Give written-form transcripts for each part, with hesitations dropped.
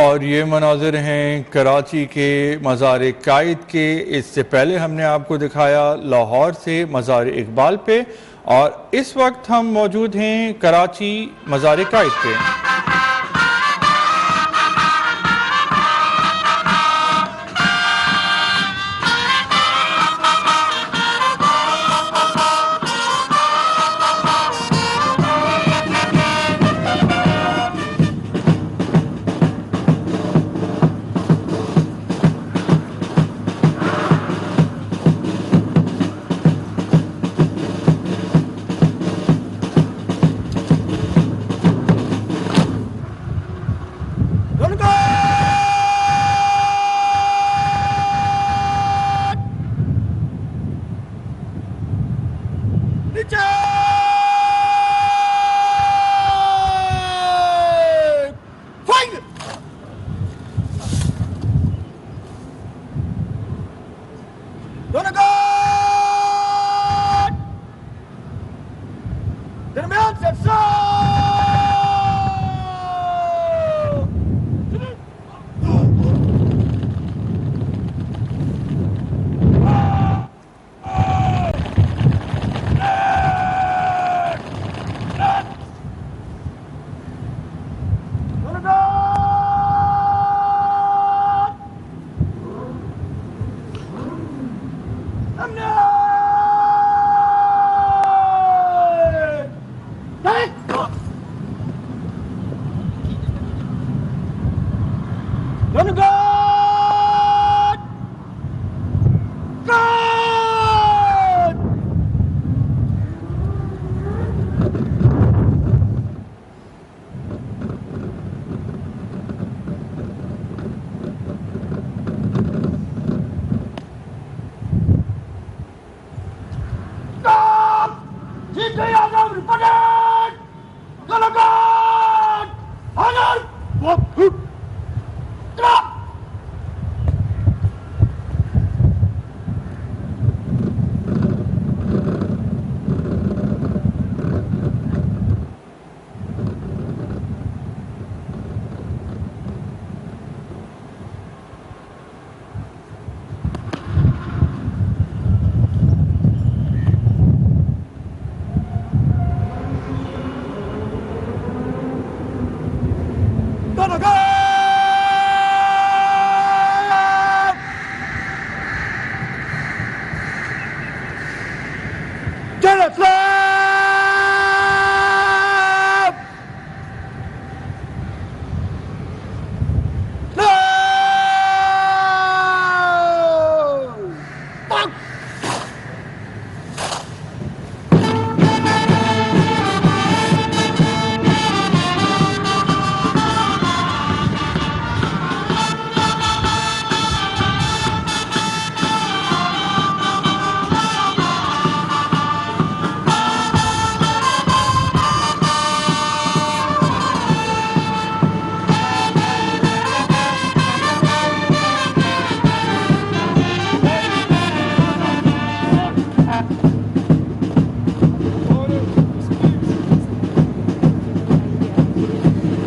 اور یہ مناظر ہیں کراچی کے مزار قائد کے۔ اس سے پہلے ہم نے آپ کو دکھایا لاہور سے مزار اقبال پہ، اور اس وقت ہم موجود ہیں کراچی مزار قائد پہ۔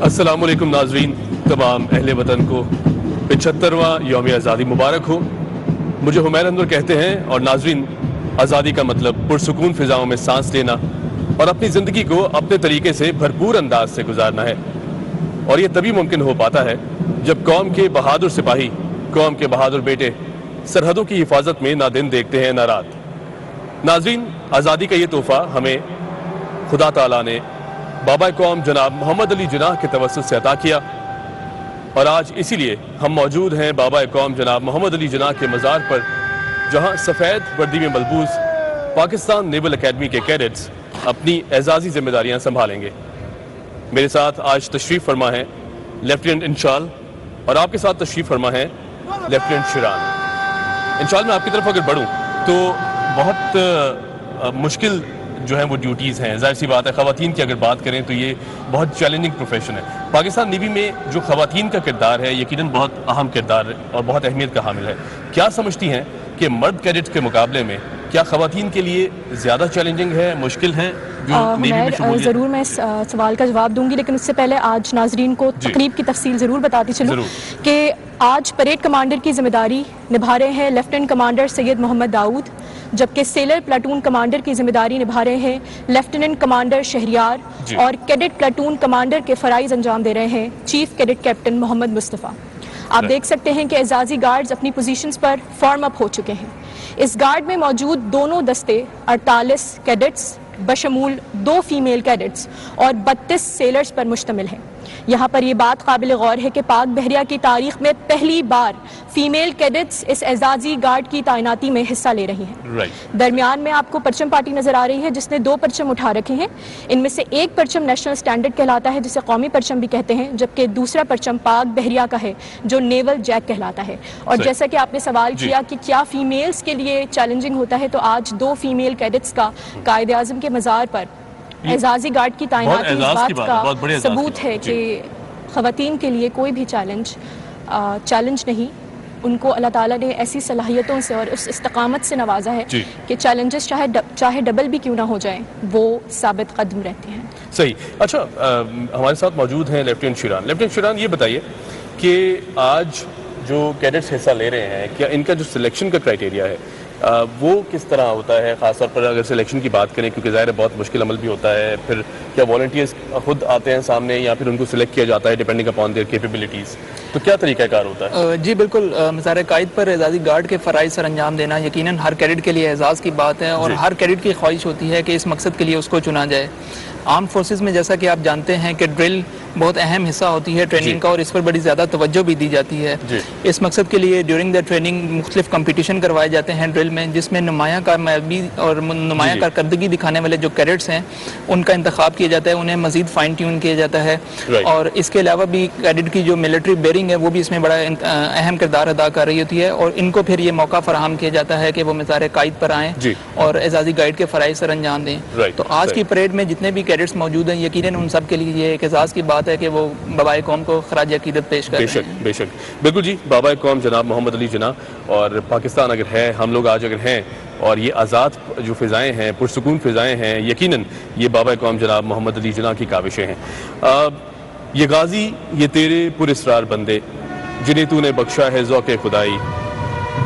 السلام علیکم ناظرین، تمام اہل وطن کو 75واں یوم آزادی مبارک ہو۔ مجھے حمیر انور کہتے ہیں، اور ناظرین، آزادی کا مطلب پرسکون فضاؤں میں سانس لینا اور اپنی زندگی کو اپنے طریقے سے بھرپور انداز سے گزارنا ہے، اور یہ تبھی ممکن ہو پاتا ہے جب قوم کے بہادر سپاہی، قوم کے بہادر بیٹے سرحدوں کی حفاظت میں نہ دن دیکھتے ہیں نہ رات۔ ناظرین، آزادی کا یہ تحفہ ہمیں خدا تعالیٰ نے بابا قوم جناب محمد علی جناح کے توسط سے عطا کیا، اور آج اسی لیے ہم موجود ہیں بابا قوم جناب محمد علی جناح کے مزار پر، جہاں سفید وردی میں ملبوس پاکستان نیول اکیڈمی کے کیڈٹس اپنی اعزازی ذمہ داریاں سنبھالیں گے۔ میرے ساتھ آج تشریف فرما ہے لیفٹیننٹ انشال، اور آپ کے ساتھ تشریف فرما ہے لیفٹیننٹ شیران۔ انشال، میں آپ کی طرف اگر بڑھوں تو بہت مشکل جو ہیں وہ ڈیوٹیز ہیں، ظاہر سی بات ہے، خواتین کی اگر بات کریں تو یہ بہت چیلنجنگ پروفیشن ہے۔ پاکستان نیوی میں جو خواتین کا کردار ہے یقیناً بہت اہم کردار اور بہت اہمیت کا حامل ہے۔ کیا سمجھتی ہیں کہ مرد کیڈٹ کے مقابلے میں کیا خواتین کے لیے زیادہ چیلنجنگ ہے, مشکل ہے جو نیوی میں شمولیت؟ ضرور میں اس سوال کا جواب دوں گی, لیکن اس سے پہلے آج ناظرین کو تقریب کی تفصیل ضرور بتاتی چلوں کہ آج پریڈ کمانڈر کی ذمہ داری نبھا رہے ہیں لیفٹیننٹ کمانڈر سید محمد داؤد, جبکہ سیلر پلاٹون کمانڈر کی ذمہ داری نبھا رہے ہیں لیفٹیننٹ کمانڈر شہریار, اور کیڈٹ پلاٹون کمانڈر کے فرائض انجام دے رہے ہیں چیف کیڈٹ کیپٹن محمد مصطفیٰ. آپ دیکھ سکتے ہیں کہ اعزازی گارڈز اپنی پوزیشنز پر فارم اپ ہو چکے ہیں. اس گارڈ میں موجود دونوں دستے 48 کیڈٹس بشمول 2 فیمیل کیڈٹس اور 32 سیلرز پر مشتمل ہیں. یہاں پر یہ بات قابل غور ہے کہ پاک بحریہ کی تاریخ میں پہلی بار فیمیل کیڈٹس اس اعزازی گارڈ کی تعیناتی میں حصہ لے رہی ہیں. درمیان میں آپ کو پرچم پارٹی نظر آ رہی ہے جس نے 2 پرچم اٹھا رکھے ہیں. ان میں سے ایک پرچم نیشنل سٹینڈرڈ کہلاتا ہے جسے قومی پرچم بھی کہتے ہیں, جبکہ دوسرا پرچم پاک بحریہ کا ہے جو نیول جیک کہلاتا ہے. اور جیسا کہ آپ نے سوال کیا کہ کیا فیمیلز کے لیے چیلنجنگ ہوتا ہے, تو آج 2 فیمیل کیڈٹس کا قائد اعظم کے مزار پر اعزازی گارڈ کی تعیناتی اس بات کا ثبوت ہے کہ خواتین کے لیے کوئی بھی چیلنج نہیں. ان کو اللہ تعالیٰ نے ایسی صلاحیتوں سے اور اس استقامت سے نوازا ہے کہ چیلنجز چاہے ڈبل بھی کیوں نہ ہو جائیں وہ ثابت قدم رہتے ہیں. صحیح. اچھا, ہمارے ساتھ موجود ہیں لیفٹیننٹ شیران. لیفٹیننٹ شیران, یہ بتائیے کہ آج جو کیڈٹس حصہ لے رہے ہیں, کیا ان کا جو سلیکشن کا کرائٹیریا ہے وہ کس طرح ہوتا ہے, خاص طور پر اگر سلیکشن کی بات کریں, کیونکہ ظاہر ہے بہت مشکل عمل بھی ہوتا ہے. پھر کیا والنٹیئرز خود آتے ہیں سامنے یا پھر ان کو سلیکٹ کیا جاتا ہے ڈیپینڈنگ اپان دیئر کیپیبلٹیز, تو کیا طریقہ کار ہوتا ہے؟ جی بالکل, مزار قائد پر اعزازی گارڈ کے فرائض سر انجام دینا یقیناً ہر کیڈٹ کے لیے اعزاز کی بات ہے, اور ہر کیڈٹ کی خواہش ہوتی ہے کہ اس مقصد کے لیے اس کو چنا جائے. آرم فورسز میں جیسا کہ آپ جانتے ہیں کہ ڈرل بہت اہم حصہ ہوتی ہے ٹریننگ کا, اور اس پر بڑی زیادہ توجہ بھی دی جاتی ہے. اس مقصد کے لیے ڈیورنگ دا ٹریننگ مختلف کمپٹیشن کروائے جاتے ہیں ڈرل میں, جس میں نمایاں کامیابی اور نمایاں کارکردگی دکھانے والے جو کیڈٹس ہیں ان کا انتخاب کیا جاتا ہے, انہیں مزید فائن ٹیون کیا جاتا ہے. اور اس کے علاوہ بھی کیڈٹ کی جو ملٹری بیئرنگ ہے وہ بھی اس میں بڑا اہم کردار ادا کر رہی ہوتی ہے, اور ان کو پھر یہ موقع فراہم کیا جاتا ہے کہ وہ مزار قائد پر آئیں اور اعزازی گائیڈ کے فرائض سر انجام دیں. تو آج کی پریڈ میں جتنے بھی کیڈٹس موجود ہیں یقیناً ان سب کے لیے یہ ایک اعزاز کی بات ہے کہ وہ بابائے قوم کو خراج عقیدت پیش کر رہے ہیں. بے شک, بالکل جی. بابائے قوم جناب محمد علی جناح, اور پاکستان اگر ہے, ہم لوگ آج اگر ہیں, اور یہ آزاد جو فضائیں ہیں, پرسکون فضائیں ہیں, یقیناً یہ بابائے قوم جناب محمد علی جناح کی کاوشیں ہیں. یہ غازی, یہ تیرے پراسرار بندے جنہیں تو نے بخشا ہے ذوق خدائی,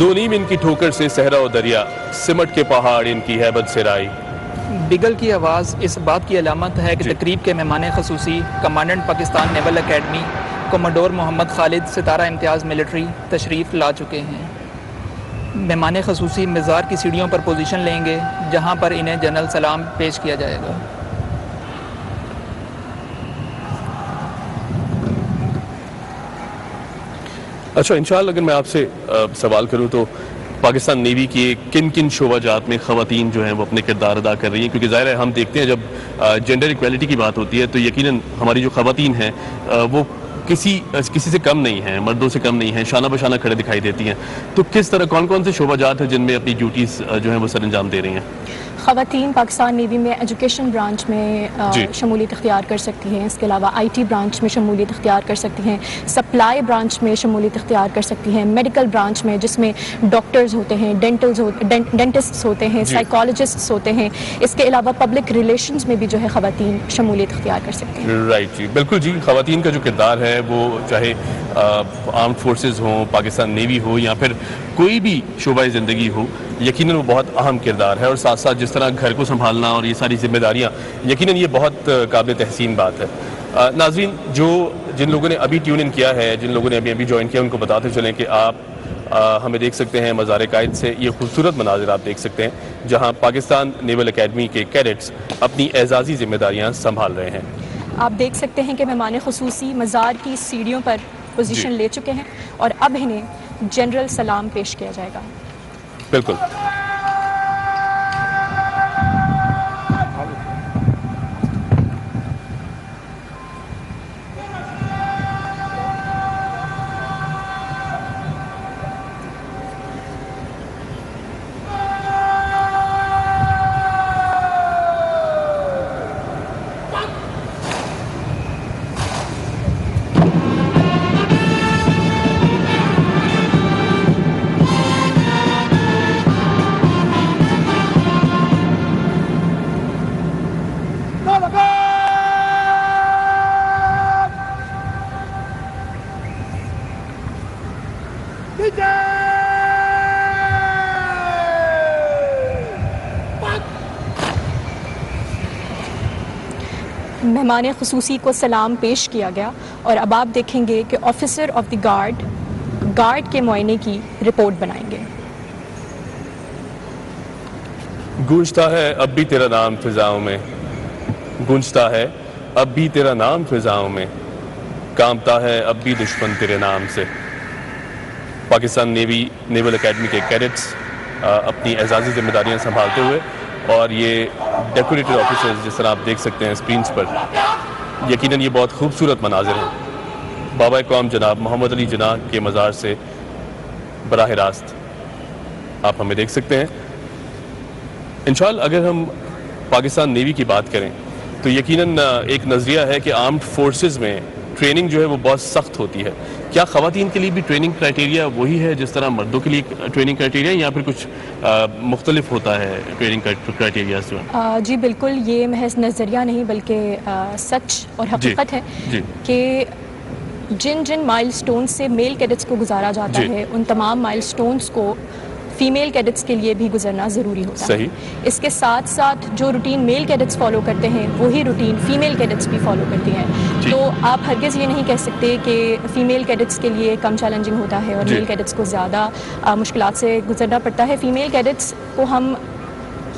2 نیم ان کی ٹھوکر سے صحرا و دریا, سمٹ کے پہاڑ ان کی ہیبت سے رائی. بگل کی آواز اس بات کی علامت ہے کہ تقریب کے مہمان خصوصی کمانڈنٹ پاکستان نیول اکیڈمی کوموڈور محمد خالد ستارہ امتیاز ملٹری تشریف لا چکے ہیں. مہمان خصوصی مزار کی سیڑھیوں پر پوزیشن لیں گے جہاں پر انہیں جنرل سلام پیش کیا جائے گا. اچھا, انشاءاللہ اگر میں آپ سے سوال کروں تو پاکستان نیوی کی کن کن شعبہ جات میں خواتین جو ہیں وہ اپنے کردار ادا کر رہی ہیں, کیونکہ ظاہر ہے ہم دیکھتے ہیں جب جینڈر ایکویلٹی کی بات ہوتی ہے تو یقیناً ہماری جو خواتین ہیں وہ کسی سے کم نہیں ہیں, مردوں سے کم نہیں ہیں, شانہ بشانہ کھڑے دکھائی دیتی ہیں. تو کس طرح کون کون سے شعبہ جات ہیں جن میں اپنی ڈیوٹیز جو ہیں وہ سر انجام دے رہی ہیں؟ خواتین پاکستان نیوی میں ایجوکیشن برانچ میں شمولیت اختیار کر سکتی ہیں, اس کے علاوہ IT برانچ میں شمولیت اختیار کر سکتی ہیں, سپلائی برانچ میں شمولیت اختیار کر سکتی ہیں, میڈیکل برانچ میں جس میں ڈاکٹرز ہوتے ہیں, ڈینٹسٹس ہوتے ہیں, سائیکالوجسٹس ہوتے ہیں, اس کے علاوہ پبلک ریلیشنز میں بھی جو ہے خواتین شمولیت اختیار کر سکتی ہیں. رائٹ جی, بالکل جی. خواتین کا جو کردار ہے وہ چاہے آرمڈ فورسز ہوں, پاکستان نیوی ہو, یا پھر کوئی بھی شعبہ زندگی ہو, یقیناً وہ بہت اہم کردار ہے. اور ساتھ ساتھ جس طرح گھر کو سنبھالنا اور یہ ساری ذمہ داریاں, یقیناً یہ بہت قابل تحسین بات ہے. ناظرین, جن لوگوں نے ابھی ٹیون ان کیا ہے, جن لوگوں نے ابھی جوائن کیا, ان کو بتاتے چلیں کہ آپ ہمیں دیکھ سکتے ہیں مزار قائد سے. یہ خوبصورت مناظر آپ دیکھ سکتے ہیں جہاں پاکستان نیول اکیڈمی کے کیڈٹس اپنی اعزازی ذمہ داریاں سنبھال رہے ہیں. آپ دیکھ سکتے ہیں کہ مہمان خصوصی مزار کی سیڑھیوں پر پوزیشن لے چکے ہیں, اور اب انہیں جنرل سلام پیش کیا جائے گا. بالکل. مہمان خصوصی کو سلام پیش کیا گیا اور اب آپ دیکھیں گے کہ آفیسر آف دی گارڈ کے معائنے کی رپورٹ بنائیں گے۔ گونجتا ہے اب بھی تیرا نام فضاؤں میں، گونجتا ہے اب بھی تیرا نام فضاؤں میں، کامتا ہے اب بھی دشمن تیرے نام سے۔ پاکستان نیول اکیڈمی کے کیڈٹس اپنی اعزازی ذمہ داریاں سنبھالتے ہوئے، اور یہ ڈیکوریٹڈ آفیسرز جس طرح آپ دیکھ سکتے ہیں اسکرینز پر، یقیناً یہ بہت خوبصورت مناظر ہیں۔ بابا قوم جناب محمد علی جناح کے مزار سے براہ راست آپ ہمیں دیکھ سکتے ہیں۔ انشاءاللہ اگر ہم پاکستان نیوی کی بات کریں تو یقیناً ایک نظریہ ہے کہ آرمڈ فورسز میں ٹریننگ جو ہے وہ بہت سخت ہوتی ہے۔ کیا خواتین کے لیے بھی ٹریننگ کرائٹیریا وہی ہے جس طرح مردوں کے لیے ٹریننگ کرائٹیریا، یا پھر کچھ مختلف ہوتا ہے ٹریننگ کرائٹیریاز جو ہیں؟ جی بالکل، یہ محض نظریہ نہیں بلکہ سچ اور حقیقت ہے کہ جن مائل سٹونز سے میل کیڈٹس کو گزارا جاتا ہے ان تمام مائل سٹونز کو فیمیل کیڈٹس کے لیے بھی گزرنا ضروری ہوتا ہے۔ اس کے ساتھ ساتھ جو روٹین میل کیڈٹس فالو کرتے ہیں وہی روٹین فیمیل کیڈٹس بھی فالو کرتی ہیں، تو آپ ہرگز یہ نہیں کہہ سکتے کہ فیمیل کیڈٹس کے لیے کم چیلنجنگ ہوتا ہے اور میل کیڈٹس کو زیادہ مشکلات سے گزرنا پڑتا ہے۔ فیمیل کیڈٹس کو ہم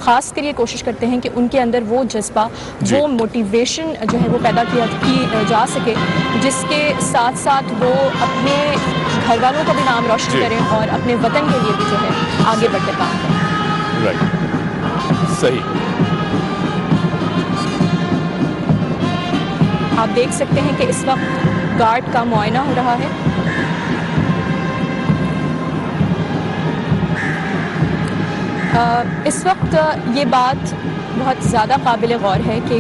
خاص کر یہ کوشش کرتے ہیں کہ ان کے اندر وہ جذبہ، وہ موٹیویشن جو ہے وہ پیدا کی جا سکے، جس کے ساتھ ساتھ وہ اپنے گھر والوں کا بھی نام روشن کریں اور اپنے وطن کے لیے بھی جو ہے آگے بڑھ کر کام کریں۔ رائٹ، صحیح۔ آپ دیکھ سکتے ہیں کہ اس وقت گارڈ کا معائنہ ہو رہا ہے۔ اس وقت یہ بات بہت زیادہ قابل غور ہے کہ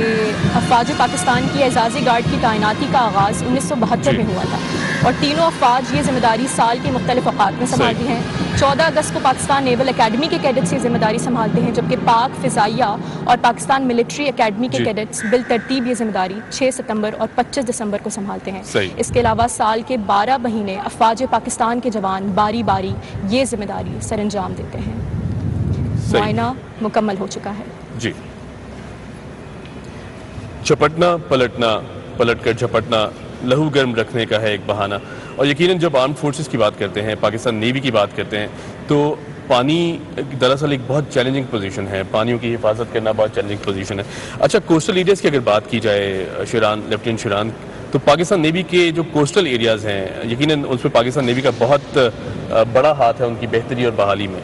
افواج پاکستان کی اعزازی گارڈ کی تعیناتی کا آغاز 1972 میں ہوا تھا اور تینوں افواج یہ ذمہ داری سال کے مختلف اوقات میں سنبھالتی ہیں۔ 14 اگست کو پاکستان نیول اکیڈمی کے کیڈٹس یہ ذمہ داری سنبھالتے ہیں، جبکہ پاک فضائیہ اور پاکستان ملٹری اکیڈمی کے کیڈٹس بالترتیب یہ ذمہ داری 6 ستمبر اور 25 دسمبر کو سنبھالتے ہیں۔ اس کے علاوہ سال کے 12 مہینے افواج پاکستان کے جوان باری باری یہ ذمہ داری سر انجام دیتے ہیں۔ معائنہ مکمل ہو چکا ہے۔ جی، جھپٹنا پلٹنا، پلٹ کر جھپٹنا لہو گرم رکھنے کا ہے ایک بہانہ، اور یقیناً جب آرمڈ فورسز کی بات کرتے ہیں، پاکستان نیوی کی بات کرتے ہیں، تو پانی دراصل ایک بہت چیلنجنگ پوزیشن ہے، پانیوں کی حفاظت کرنا بہت چیلنجنگ پوزیشن ہے۔ اچھا، کوسٹل ایریاز کی اگر بات کی جائے لیفٹیننٹ شیران، تو پاکستان نیوی کے جو کوسٹل ایریاز ہیں یقیناً اس میں پاکستان نیوی کا بہت بڑا ہاتھ ہے ان کی بہتری اور بحالی میں۔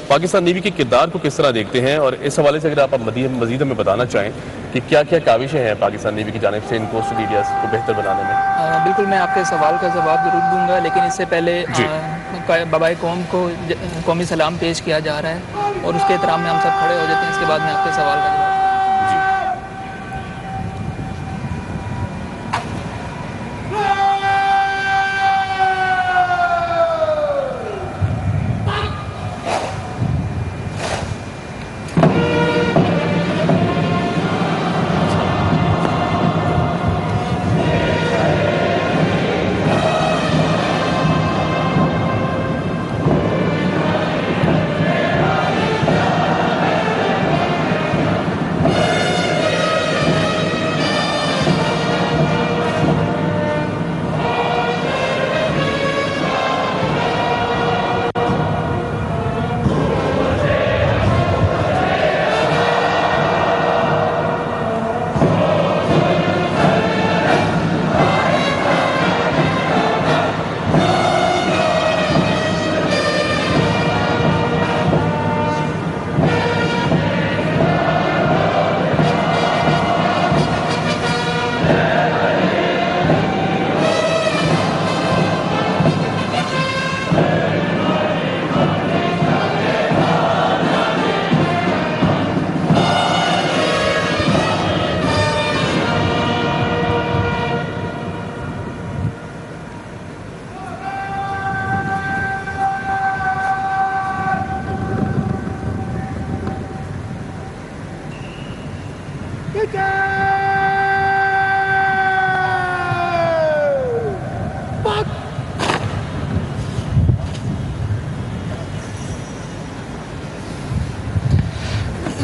پاکستان نیوی کے کردار کو کس طرح دیکھتے ہیں، اور اس حوالے سے اگر آپ مزید ہمیں بتانا چاہیں کہ کیا کیا کاوشیں ہیں پاکستان نیوی کی جانب سے ان کوسٹل ایریاز کو بہتر بنانے میں؟ بالکل، میں آپ کے سوال کا جواب ضرور دوں گا، لیکن اس سے پہلے بابائے قوم کو قومی سلام پیش کیا جا رہا ہے اور اس کے احترام میں ہم سب کھڑے ہو جاتے ہیں۔ اس کے بعد میں آپ کے سوال کا جواب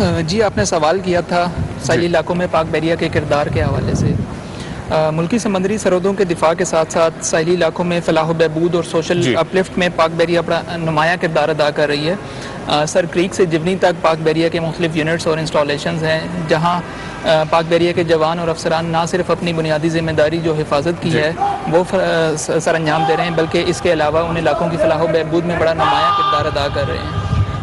جی آپ نے سوال کیا تھا ساحلی علاقوں میں پاک بحریہ کے کردار کے حوالے سے. ملکی سمندری سرحدوں کے دفاع کے ساتھ ساتھ ساحلی علاقوں میں فلاح و بہبود اور سوشل اپلفٹ میں پاک بحریہ بڑا نمایاں کردار ادا کر رہی ہے. سر کریک سے جبنی تک پاک بحریہ کے مختلف یونٹس اور انسٹالیشنز ہیں جہاں پاک بحریہ کے جوان اور افسران نہ صرف اپنی بنیادی ذمہ داری جو حفاظت کی ہے وہ سر انجام دے رہے ہیں بلکہ اس کے علاوہ ان علاقوں کی فلاح و بہبود میں بڑا نمایاں کردار ادا کر رہے ہیں.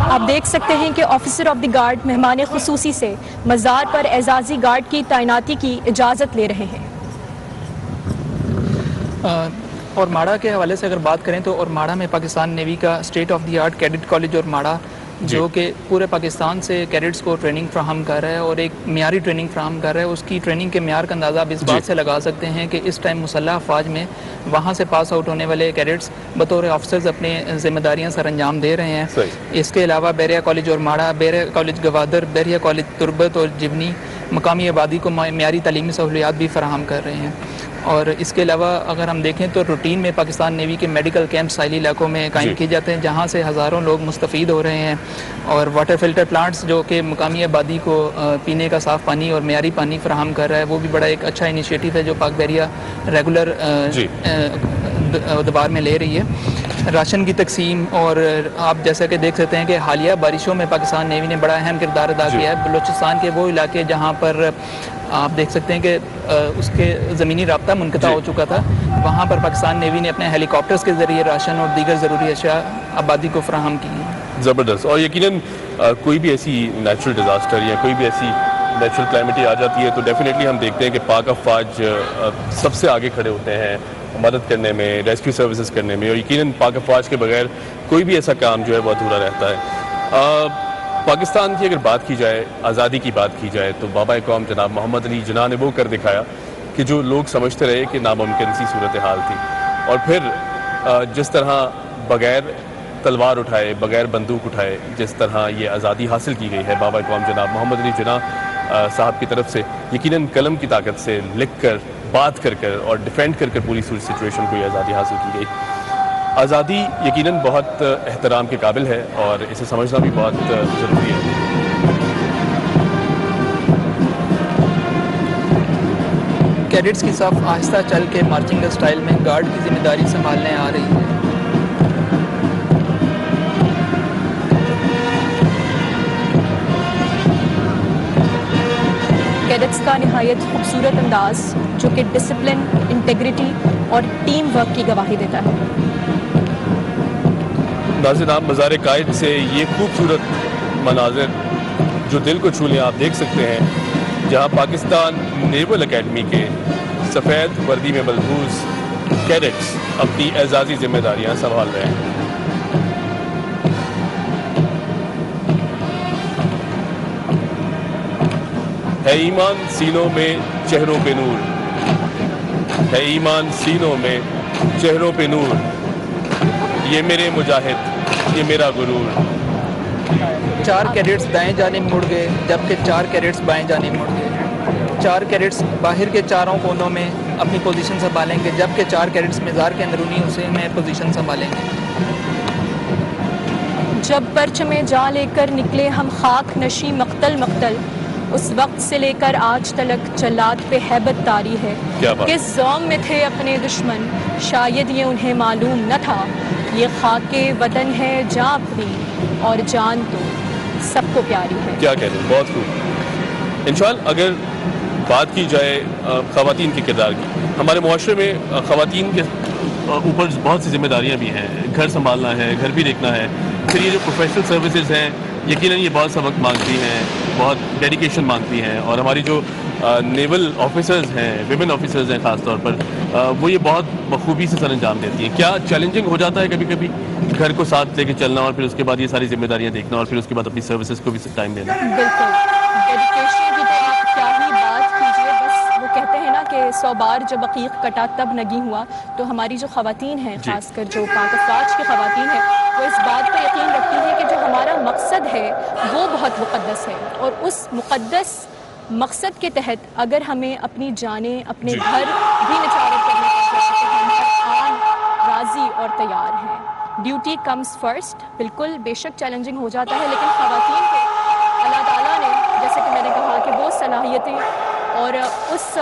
آپ دیکھ سکتے ہیں کہ آفیسر آف دی گارڈ مہمان خصوصی سے مزار پر اعزازی گارڈ کی تعیناتی کی اجازت لے رہے ہیں. اور ماڑا کے حوالے سے اگر بات کریں تو اور ماڑا میں پاکستان نیوی کا state of the art cadet college اور ماڑا جو کہ پورے پاکستان سے کیڈٹس کو ٹریننگ فراہم کر رہا ہے اور ایک معیاری ٹریننگ فراہم کر رہا ہے. اس کی ٹریننگ کے معیار کا اندازہ آپ اس بات سے لگا سکتے ہیں کہ اس ٹائم مسلح افواج میں وہاں سے پاس آؤٹ ہونے والے کیڈٹس بطور آفیسرز اپنے ذمہ داریاں سر انجام دے رہے ہیں. اس کے علاوہ بحریہ کالج اور ماڑا، بحریہ کالج گوادر، بحریہ کالج تربت اور جبنی مقامی آبادی کو معیاری تعلیمی سہولیات بھی فراہم کر رہے ہیں. اور اس کے علاوہ اگر ہم دیکھیں تو روٹین میں پاکستان نیوی کے میڈیکل کیمپ ساحلی علاقوں میں قائم کیے جاتے ہیں جہاں سے ہزاروں لوگ مستفید ہو رہے ہیں. اور واٹر فلٹر پلانٹس جو کہ مقامی آبادی کو پینے کا صاف پانی اور معیاری پانی فراہم کر رہا ہے وہ بھی بڑا ایک اچھا انیشیٹو ہے جو پاک بحریہ ریگولر ادوار میں لے رہی ہے. راشن کی تقسیم اور آپ جیسا کہ دیکھ سکتے ہیں کہ حالیہ بارشوں میں پاکستان نیوی نے بڑا اہم کردار ادا کیا ہے. بلوچستان کے وہ علاقے جہاں پر آپ دیکھ سکتے ہیں کہ اس کے زمینی رابطہ منقطع ہو چکا تھا وہاں پر پاکستان نیوی نے اپنے ہیلی کاپٹرز کے ذریعے راشن اور دیگر ضروری اشیاء آبادی کو فراہم کی. زبردست. اور یقیناً کوئی بھی ایسی نیچرل ڈیزاسٹر یا کوئی بھی ایسی نیچرل کلائمیٹی آ جاتی ہے تو ڈیفینیٹلی ہم دیکھتے ہیں کہ پاک افواج سب سے آگے کھڑے ہوتے ہیں مدد کرنے میں، ریسکیو سروسز کرنے میں. اور یقیناً پاک افواج کے بغیر کوئی بھی ایسا کام جو ہے وہ ادھورا رہتا ہے. پاکستان کی اگر بات کی جائے، آزادی کی بات کی جائے تو بابا قوم جناب محمد علی جناح نے وہ کر دکھایا کہ جو لوگ سمجھتے رہے کہ ناممکن سی صورتحال تھی. اور پھر جس طرح بغیر تلوار اٹھائے، بغیر بندوق اٹھائے جس طرح یہ آزادی حاصل کی گئی ہے بابا قوم جناب محمد علی جناح صاحب کی طرف سے، یقیناً قلم کی طاقت سے لکھ کر، بات کر کر اور ڈیفینڈ کر کر پوری سچویشن کو یہ آزادی حاصل کی گئی. آزادی یقیناً بہت احترام کے قابل ہے اور اسے سمجھنا بھی بہت ضروری ہے. کیڈٹس کی صف آہستہ چل کے مارچنگ اسٹائل میں گارڈ کی ذمہ داری سنبھالنے آ رہی ہے. کیڈٹس کا نہایت خوبصورت انداز جو کہ ڈسپلن، انٹیگریٹی اور ٹیم ورک کی گواہی دیتا ہے. ناظرین آپ مزار قائد سے یہ خوبصورت مناظر جو دل کو چھو لیں آپ دیکھ سکتے ہیں جہاں پاکستان نیول اکیڈمی کے سفید وردی میں ملبوس کیڈٹس اپنی اعزازی ذمہ داریاں سنبھال رہے ہیں. ہے ایمان سینوں میں چہروں پہ نور، ہے ایمان سینوں میں چہروں پہ نور، یہ میرے مجاہد یہ میرا غرور. 4 کیڈٹس دائیں جانب مڑ گئے جبکہ 4 کیڈٹس بائیں جانب مڑ گئے. 4 کیڈٹس باہر کے چاروں کونوں میں اپنی پوزیشن سنبھالیں گے جبکہ 4 کیڈٹس مزار کے اندرونی حصے میں پوزیشن سنبھالیں گے. جب پرچم جاں لے کر نکلے ہم خاک نشی مقتل مقتل، اس وقت سے لے کر آج تلک جلاد پہ ہیبت طاری ہے. کس زوم میں تھے اپنے دشمن شاید یہ انہیں معلوم نہ تھا، یہ خاک وطن ہے جاں اپنی اور جان تو سب کو پیاری ہے. کیا کہتے ہیں، بہت خوب. انشاءاللہ اگر بات کی جائے خواتین کے کردار کی، ہمارے معاشرے میں خواتین کے اوپر بہت سی ذمہ داریاں بھی ہیں. گھر سنبھالنا ہے، گھر بھی دیکھنا ہے. پھر یہ جو پروفیشنل سروسز ہیں یقیناً یہ بہت سبق مانگتی ہیں، بہت ڈیڈیکیشن مانگتی ہیں. اور ہماری جو نیول آفیسرز ہیں، ویمن آفیسرز ہیں خاص طور پر، وہ یہ بہت بخوبی سے سر انجام دیتی ہیں. کیا چیلنجنگ ہو جاتا ہے کبھی کبھی گھر کو ساتھ لے کے چلنا اور پھر اس کے بعد یہ ساری ذمہ داریاں دیکھنا اور پھر اس کے بعد اپنی سروسز کو بھی ٹائم دینا؟ بالکل، ڈیڈیکیشن کی تو آپ کیا ہی بات کیجیے. بس وہ کہتے ہیں نا کہ 100 بار جب عقیق کٹا تب نگی ہوا. تو ہماری جو خواتین ہیں، خاص کر جو پاک افواج کی خواتین ہیں، وہ اس بات پہ یقین رکھتی ہیں کہ جو ہمارا مقصد ہے وہ بہت مقدس ہے. اور اس مقدس مقصد کے تحت اگر ہمیں اپنی جانیں، اپنے گھر بھی نچھاور کرنے پڑ جائے تو ہم ہر آن راضی اور تیار ہیں. Duty comes first. بالکل بے شک چیلنجنگ ہو جاتا ہے لیکن خواتین کو اللہ تعالیٰ نے جیسے کہ میں نے کہا کہ وہ صلاحیتیں اور اس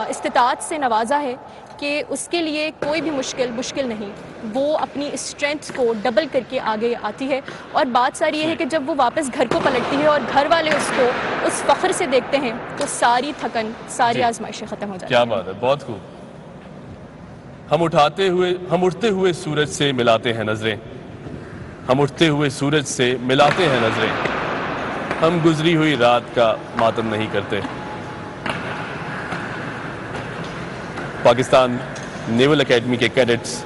استطاعت سے نوازا ہے کہ اس کے لیے کوئی بھی مشکل نہیں، وہ اپنی اسٹرینتھ کو ڈبل کر کے آگے آتی ہے. اور بات ساری یہ ہے کہ جب وہ واپس گھر کو پلٹتی ہے اور گھر والے اس کو اس فخر سے دیکھتے ہیں تو ساری تھکن، ساری آزمائشیں ختم ہو جاتی ہیں. کیا بات ہے، بہت خوب. ہم اٹھتے ہوئے سورج سے ملاتے ہیں نظریں، ہم اٹھتے ہوئے سورج سے ملاتے ہیں نظریں، ہم گزری ہوئی رات کا ماتم نہیں کرتے. پاکستان نیول اکیڈمی کے کیڈٹس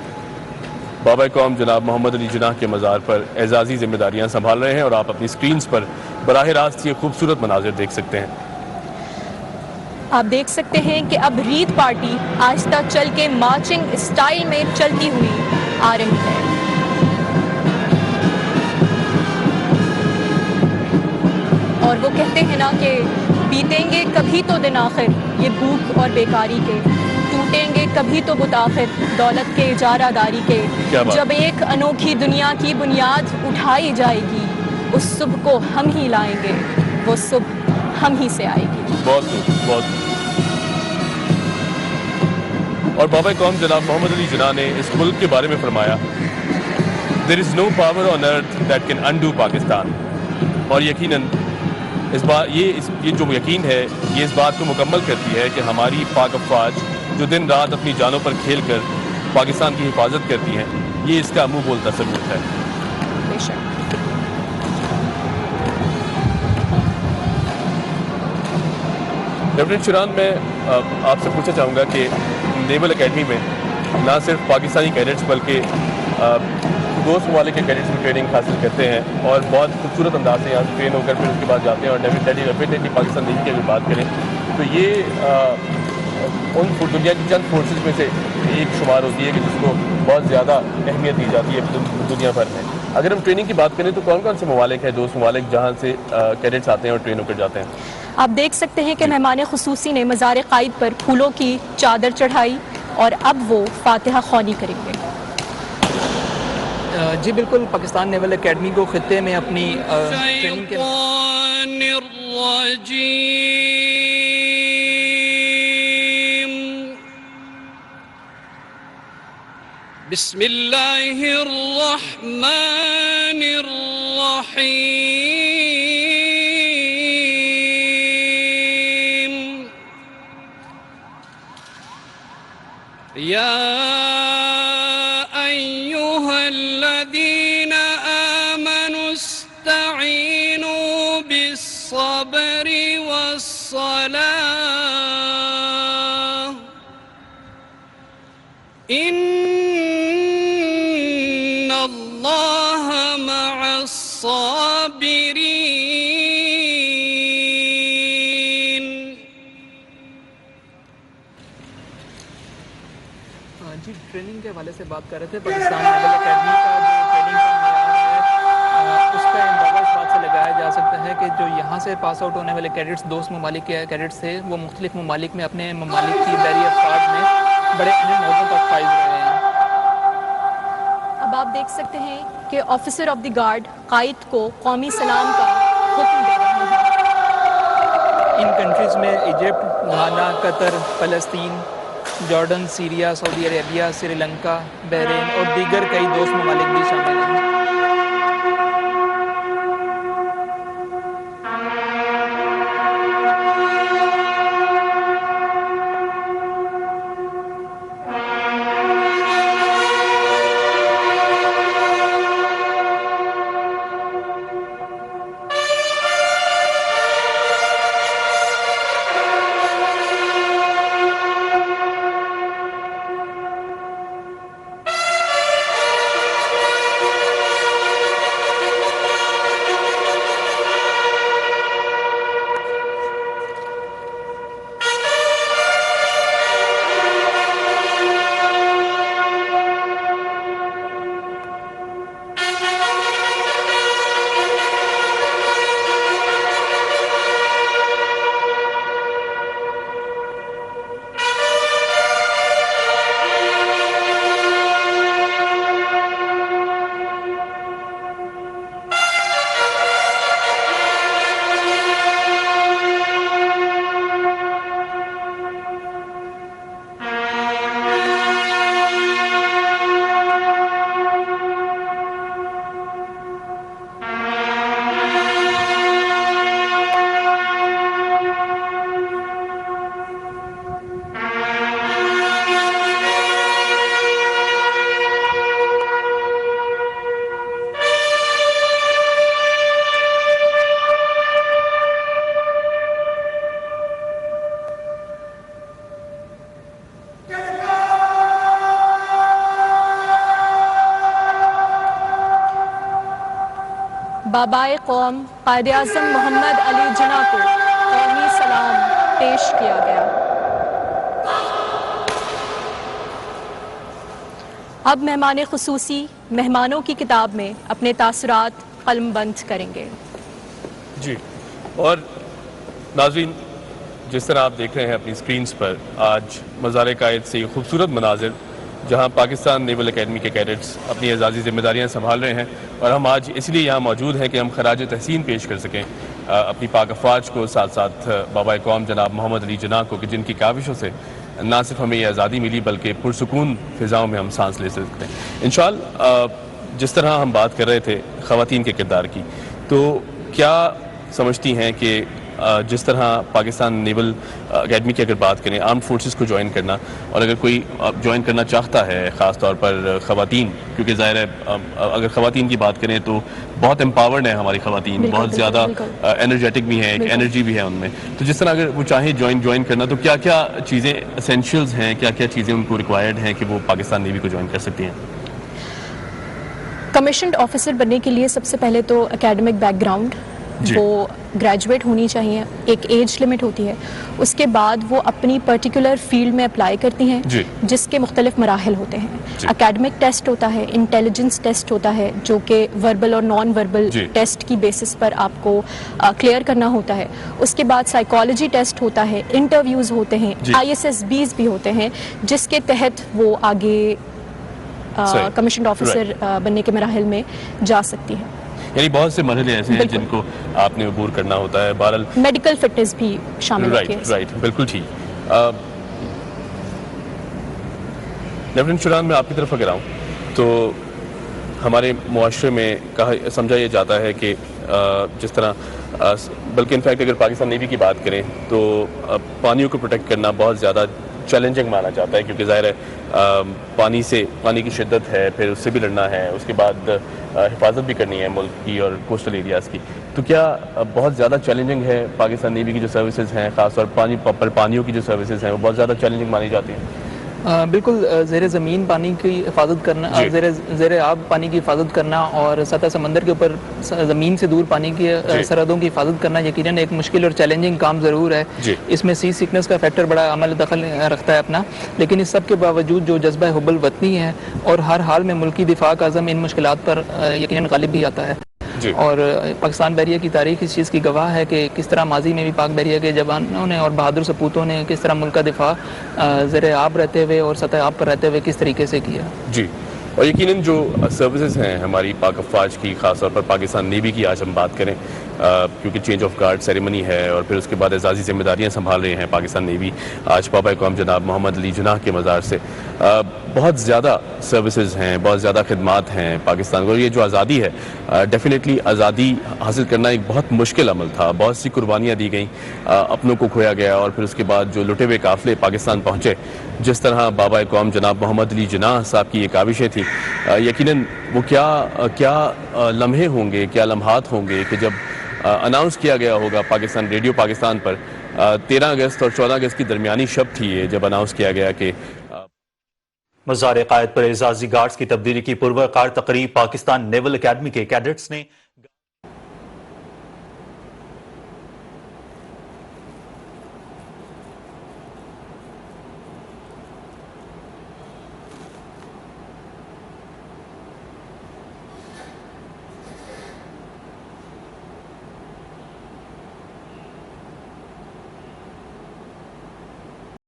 بابا قوم جناب محمد علی جناح کے مزار پر اعزازی ذمہ داریاں سنبھال رہے ہیں اور آپ اپنی سکرینز پر براہ راست یہ خوبصورت مناظر دیکھ سکتے ہیں. آپ دیکھ سکتے ہیں کہ اب ریت پارٹی آہستہ چل کے مارچنگ اسٹائل میں چلتی ہوئی آ رہی ہے. اور وہ کہتے ہیں نا کہ بیتیں گے کبھی تو دن آخر یہ بھوک اور بیکاری کے، ٹوٹیں گے کبھی تو بت آخر دولت کے اجارہ داری کے. جب ایک انوکھی دنیا کی بنیاد اٹھائی جائے گی اس صبح کو ہم ہی لائیں گے، وہ صبح ہم ہی سے آئے گی. بہت خوب، بہت خوب. اور بابا قوم جناب محمد علی جناح نے اس ملک کے بارے میں فرمایا There is no power on earth that can undo Pakistan. اور یقیناً یہ جو یقین ہے یہ اس بات کو مکمل کرتی ہے کہ ہماری پاک افواج جو دن رات اپنی جانوں پر کھیل کر پاکستان کی حفاظت کرتی ہیں، یہ اس کا منہ بولتا ثبوت ہے. بے شک. لیفٹیننٹ شیران، میں آپ سے پوچھنا چاہوں گا کہ نیول اکیڈمی میں نہ صرف پاکستانی کیڈٹس بلکہ دوست ممالک کے کیڈٹس بھی ٹریننگ حاصل کرتے ہیں اور بہت خوبصورت انداز سے یہاں سے ٹرین ہو کر پھر اس کے بعد جاتے ہیں. اور ڈیفینیٹلی پاکستان نیوی کی اگر بات کریں تو یہ ان دنیا کی چند فورسز میں سے ایک شمار ہوتی ہے کہ جس کو بہت زیادہ اہمیت دی جاتی ہے دنیا بھر میں. اگر ہم ٹریننگ کی بات کریں تو کون کون سے ممالک ہیں، دوست ممالک، جہاں سے کیڈٹس آتے ہیں اور ٹرین ہو کر جاتے ہیں؟ آپ دیکھ سکتے ہیں کہ مہمان خصوصی نے مزار قائد پر پھولوں کی چادر چڑھائی اور اب وہ فاتحہ خوانی کریں گے. جی بالکل، پاکستان نیول اکیڈمی کو خطے میں اپنی ٹریننگ کے بسم اللہ الرحمن الرحیم یا ایہا الذین آمنوا استعینوا بالصبر والصلاة ان اللہ مع الصابرین. جی ٹریننگ کے حوالے سے بات کر رہے تھے. پاکستان نیول اکیڈمی کا جو ٹریننگ کا معیار ہے اس کا اندازہ اس بات سے لگایا جا سکتا ہے کہ جو یہاں سے پاس آؤٹ ہونے والے کیڈٹس دوست ممالک کے کیڈٹس تھے وہ مختلف ممالک میں اپنے ممالک کی بحری افواج میں بڑے اہم عہدوں پر فائز رہے ہیں. اب آپ دیکھ سکتے ہیں کہ آفیسر آف دی گارڈ قائد کو قومی سلام کا حکم دے رہے ہیں. ان کنٹریز میں ایجپٹ، گھانا، قطر، فلسطین، جارڈن، سیریا، سعودی عربیہ، سری لنکا، بحرین اور دیگر کئی دوست ممالک بھی شامل ہیں. بابائے قوم قائد اعظم محمد علی جناح کو قومی سلام پیش کیا گیا۔ اب مہمان خصوصی مہمانوں کی کتاب میں اپنے تاثرات قلم بند کریں گے۔ جی، اور ناظرین، جس طرح آپ دیکھ رہے ہیں اپنی سکرینز پر، آج مزار قائد سے یہ خوبصورت مناظر جہاں پاکستان نیول اکیڈمی کے کیڈٹس اپنی اعزازی ذمہ داریاں سنبھال رہے ہیں، اور ہم آج اس لیے یہاں موجود ہیں کہ ہم خراج تحسین پیش کر سکیں اپنی پاک افواج کو، ساتھ ساتھ بابائے قوم جناب محمد علی جناح کو، کہ جن کی کاوشوں سے نہ صرف ہمیں یہ آزادی ملی بلکہ پرسکون فضاؤں میں ہم سانس لے سکتے ہیں انشاءاللہ۔ جس طرح ہم بات کر رہے تھے خواتین کے کردار کی، تو کیا سمجھتی ہیں کہ جس طرح پاکستان نیول اکیڈمی کی اگر بات کریں، آرمڈ فورسز کو جوائن کرنا، اور اگر کوئی جوائن کرنا چاہتا ہے خاص طور پر خواتین، کیونکہ ظاہر ہے اگر خواتین کی بات کریں تو بہت امپاورڈ ہیں ہماری خواتین، بہت زیادہ انرجیٹک بھی ہیں، ایک انرجی بھی ہے ان میں، تو جس طرح اگر وہ چاہیں جوائن کرنا، تو کیا کیا چیزیں اسینشیلز ہیں، کیا کیا چیزیں ان کو ریکوائرڈ ہیں کہ وہ پاکستان نیوی کو جوائن کر سکتی ہیں؟ کمیشنڈ آفیسر بننے کے لیے سب سے پہلے تو اکیڈمک بیک گراؤنڈ وہ گریجویٹ ہونی چاہیے، ایک ایج لمٹ ہوتی ہے، اس کے بعد وہ اپنی پرٹیکولر فیلڈ میں اپلائی کرتی ہیں جس کے مختلف مراحل ہوتے ہیں۔ اکیڈمک ٹیسٹ ہوتا ہے، انٹیلیجنس ٹیسٹ ہوتا ہے جو کہ وربل اور نان وربل ٹیسٹ کی بیسس پر آپ کو کلیئر کرنا ہوتا ہے۔ اس کے بعد سائیکالوجی ٹیسٹ ہوتا ہے، انٹرویوز ہوتے ہیں، ISSBs بھی ہوتے ہیں جس کے تحت وہ آگے کمیشنڈ آفیسر بننے کے مراحل میں جا سکتی ہے۔ یعنی بہت سے مرحلے ایسے ہیں جن کو آپ نے عبور کرنا ہوتا ہے، بہرحال میڈیکل فٹنس بھی شامل ہے۔ رائٹ، بالکل ٹھیک۔ لیفٹیننٹ شوران، میں آپ کی طرف اگر آؤں تو ہمارے معاشرے میں سمجھا یہ جاتا ہے کہ جس طرح بلکہ انفیکٹ اگر پاکستان نیوی کی بات کریں تو پانیوں کو پروٹیکٹ کرنا بہت زیادہ چیلنجنگ مانا جاتا ہے، کیونکہ ظاہر ہے پانی کی شدت ہے، پھر اس سے بھی لڑنا ہے، اس کے بعد حفاظت بھی کرنی ہے ملک کی اور کوسٹل ایریاز کی، تو کیا بہت زیادہ چیلنجنگ ہے پاکستان نیوی کی جو سروسز ہیں، خاص طور پر پانیوں کی جو سروسز ہیں وہ بہت زیادہ چیلنجنگ مانی جاتی ہیں؟ بالکل، زیر زمین پانی کی حفاظت کرنا، زیر آب پانی کی حفاظت کرنا اور سطح سمندر کے اوپر زمین سے دور پانی کی سرحدوں کی حفاظت کرنا یقیناً ایک مشکل اور چیلنجنگ کام ضرور ہے۔ اس میں سی سیکنس کا فیکٹر بڑا عمل دخل رکھتا ہے اپنا، لیکن اس سب کے باوجود جو جذبہ حب الوطنی ہے اور ہر حال میں ملکی دفاع کا عزم ان مشکلات پر یقیناً غالب بھی آتا ہے۔ اور پاکستان بحریہ کی تاریخ اس چیز کی گواہ ہے کہ کس طرح ماضی میں بھی پاک بحریہ کے جوانوں نے اور بہادر سپوتوں نے کس طرح ملک کا دفاع زیر آب رہتے ہوئے اور سطح آب پر رہتے ہوئے کس طریقے سے کیا۔ جی، اور یقیناً جو سروسز ہیں ہماری پاک افواج کی، خاص طور پر پاکستان نیوی کی آج ہم بات کریں، کیونکہ چینج آف گارڈ سیریمنی ہے اور پھر اس کے بعد اعزازی ذمہ داریاں سنبھال رہے ہیں پاکستان نیوی آج بابائے قوم جناب محمد علی جناح کے مزار سے، بہت زیادہ سروسز ہیں، بہت زیادہ خدمات ہیں پاکستان کو۔ یہ جو آزادی ہے، ڈیفینیٹلی آزادی حاصل کرنا ایک بہت مشکل عمل تھا، بہت سی قربانیاں دی گئیں، اپنوں کو کھویا گیا، اور پھر اس کے بعد جو لٹے ہوئے قافلے پاکستان پہنچے، جس طرح بابائے قوم جناب محمد علی جناح صاحب کی یہ کاوشیں تھیں، یقیناً وہ کیا لمحے ہوں گے، کیا لمحات ہوں گے کہ جب اناؤنس کیا گیا ہوگا پاکستان ریڈیو پاکستان پر 13 اگست اور 14 اگست کی درمیانی شب تھی یہ، جب اناؤنس کیا گیا کہ مزار قائد پر اعزازی گارڈز کی تبدیلی کی پروقار تقریب پاکستان نیول اکیڈمی کے کیڈٹس نے